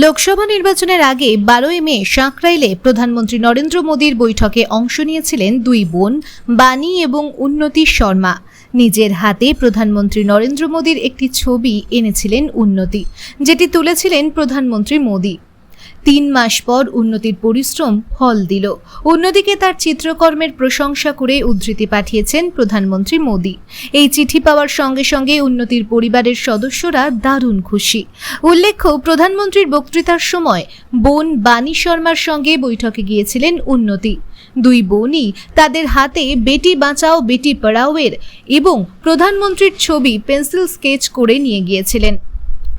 লোকসভা নির্বাচনের আগে 12 মে সাঁকরাইলে প্রধানমন্ত্রী নরেন্দ্র মোদীর বৈঠকে অংশ নিয়েছিলেন দুই বোন বাণী এবং উন্নতি শর্মা। নিজের হাতে প্রধানমন্ত্রী নরেন্দ্র মোদীর একটি ছবি এনেছিলেন উন্নতি, যেটি তুলেছিলেন প্রধানমন্ত্রী মোদী। 3 মাস পর উন্নতির পরিশ্রম ফল দিল। উন্নতিকে তার চিত্রকর্মের প্রশংসা করে উদ্ধৃতি পাঠিয়েছেন প্রধানমন্ত্রী মোদী। এই চিঠি পাওয়ার সঙ্গে সঙ্গে উন্নতির পরিবারের সদস্যরা দারুণ খুশি। উল্লেখ্য, প্রধানমন্ত্রীর বক্তৃতার সময় বোন বাণী শর্মার সঙ্গে বৈঠকে গিয়েছিলেন উন্নতি। দুই বোনই তাদের হাতে বেটি বাঁচাও বেটি পড়াও এর এবং প্রধানমন্ত্রীর ছবি পেন্সিল স্কেচ করে নিয়ে গিয়েছিলেন।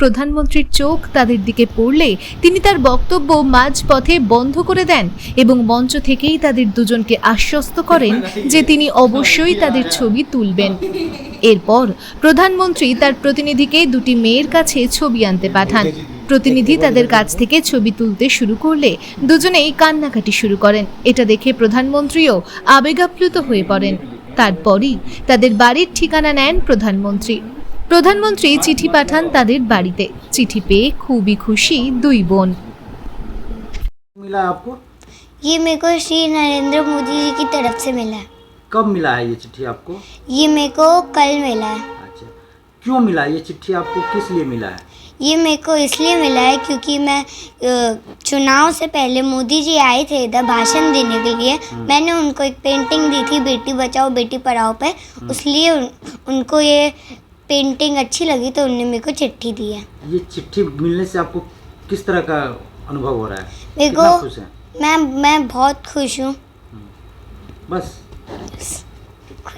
প্রধানমন্ত্রীর চোখ তাদের দিকে পড়লে তিনি তার বক্তব্য মাঝপথে বন্ধ করে দেন এবং মঞ্চ থেকেই তাদের দুজনকে আশ্বস্ত করেন যে তিনি অবশ্যই তাদের ছবি তুলবেন। এরপর প্রধানমন্ত্রী তার প্রতিনিধিকে দুটি মেয়ের কাছে ছবি আনতে পাঠান। প্রতিনিধি তাদের কাছ থেকে ছবি তুলতে শুরু করলে দুজনেই কান্নাকাটি শুরু করেন। এটা দেখে প্রধানমন্ত্রীও আবেগাপ্লুত হয়ে পড়েন। তারপরই তাদের বাড়ির ঠিকানা নেন প্রধানমন্ত্রী চিঠি পাঠান তাদের বাড়িতে। চিঠি পেয়ে খুবই খুশি দুই বোন। मिला आपको? ये मेरे को श्री नरेंद्र मोदी जी की तरफ से मिला है। कब मिला है ये चिट्ठी आपको? ये मेरे को कल मिला है। अच्छा, क्यों मिला ये चिट्ठी आपको, किस लिए मिला है? ये मेरे को इसलिए मिला है क्योंकि मैं चुनाव से पहले मोदी जी आए थे इधर भाषण देने के लिए। मैंने उनको एक पेंटिंग दी थी बेटी बचाओ बेटी पढ़ाओ पे, इसलिए उनको ये पेंटिंग अच्छी लगी तो उन्होंने मेरे को चिट्ठी दी है। ये चिट्ठी मिलने से आपको किस तरह का अनुभव हो रहा है? मेरे कितना को खुश हैं? मैं बहुत खुश हूँ। बस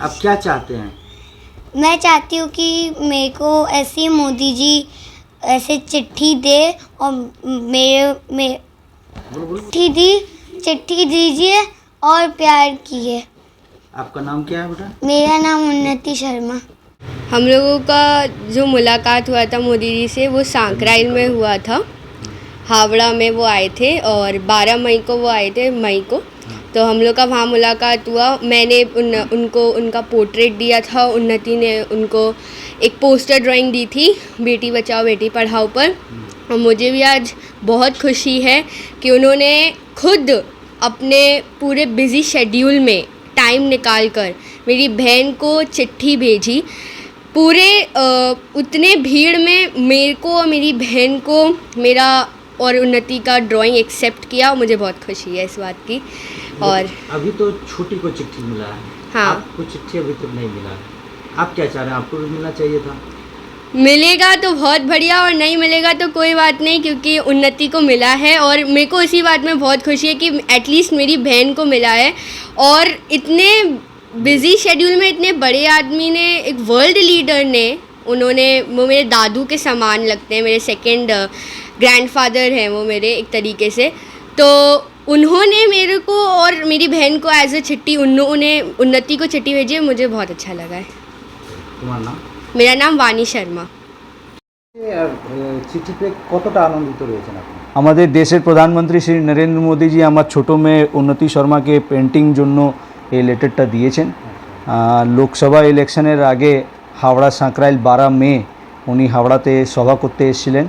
आप क्या चाहते हैं? मैं चाहती हूँ कि मेरे को ऐसी मोदी जी ऐसे चिट्ठी दे और चिट्ठी दीजिए और प्यार किए। आपका नाम क्या है बेटा? मेरा नाम उन्नति शर्मा। हम लोगों का जो मुलाकात हुआ था मोदी जी से वो सांकराइल में हुआ था। हावड़ा में वो आए थे और 12 मई को वो आए थे, मई को। तो हम लोग का वहाँ मुलाकात हुआ। मैंने उनको उनका पोर्ट्रेट दिया था। उन्नति ने उनको एक पोस्टर ड्राइंग दी थी बेटी बचाओ बेटी पढ़ाओ पर। और मुझे भी आज बहुत खुशी है कि उन्होंने खुद अपने पूरे बिज़ी शेड्यूल में टाइम निकाल कर मेरी बहन को चिट्ठी भेजी। पूरे उतने भीड़ में मेरे को और मेरी बहन को मेरा और उन्नति का ड्राइंग एक्सेप्ट किया। मुझे बहुत खुशी है इस बात की। और अभी तो छोटी को चिट्ठी मिला है, हाँ, आपको चिट्ठी अभी तक नहीं मिला है। आप क्या चाह रहे हैं? आपको भी मिलना चाहिए था। मिलेगा तो बहुत बढ़िया और नहीं मिलेगा तो कोई बात नहीं, क्योंकि उन्नति को मिला है और मेरे को इसी बात में बहुत खुशी है कि एटलीस्ट मेरी बहन को मिला है। और इतने बिज़ी शेड्यूल में इतने बड़े आदमी ने, एक वर्ल्ड लीडर ने, उन्होंने, वो मेरे दादू के समान लगते हैं, मेरे सेकंड ग्रैंडफादर हैं वो मेरे एक तरीके से। तो उन्होंने मेरे को और मेरी बहन को एज ए चिट्ठी उन्नति को चिट्ठी भेजी है। मुझे बहुत अच्छा लगा है। तुम्हारा नाम? मेरा नाम वाणी शर्मा। চিঠি পেয়ে কতটা আনন্দিত রয়েছেন আপনি? আমাদের দেশের প্রধানমন্ত্রী শ্রী নরেন্দ্র মোদীজি আমার ছোটো মেয়ে উন্নতি শর্মাকে পেন্টিং জন্য এই লেটারটা দিয়েছেন। লোকসভা ইলেকশনের আগে হাওড়া সাঁকরাইল 12 মে উনি হাওড়াতে সভা করতে এসেছিলেন।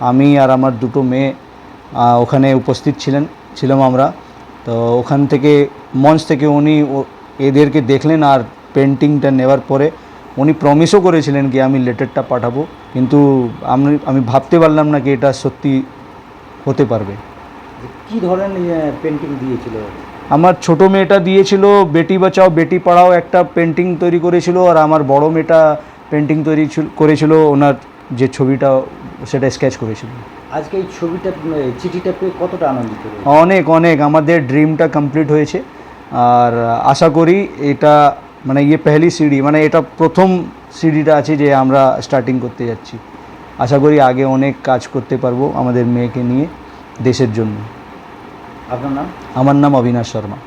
আমি আর আমার দুটো মেয়ে ওখানে উপস্থিত ছিলাম আমরা। তো ওখান থেকে মঞ্চ থেকে উনি এদেরকে দেখলেন আর পেন্টিংটা নেওয়ার পরে উনি প্রমিসও করেছিলেন কি আমি লেটারটা পাঠাবো, কিন্তু আমি ভাবতে পারলাম না কি এটা সত্যি হতে পারবে। কী ধরনের পেন্টিং দিয়েছিল? আমার ছোটো মেয়েটা দিয়েছিল বেটি বাঁচাও বেটি পড়াও একটা পেন্টিং তৈরি করেছিল, আর আমার বড় মেয়েটা পেন্টিং তৈরি করেছিল, ওনার যে ছবিটা সেটা স্কেচ করেছিল। আজকে এই চিঠিটা পেয়ে কতটা আনন্দিত? অনেক আমাদের ড্রিমটা কমপ্লিট হয়েছে। আর আশা করি এটা মানে পেহলি সিঁড়ি, মানে এটা প্রথম সিঁড়িটা আছে যে আমরা স্টার্টিং করতে যাচ্ছি। আশা করি আগে অনেক কাজ করতে পারবো আমাদের মেয়েকে নিয়ে দেশের জন্য। আপনার নাম? আমার নাম অবিনাশ শর্মা।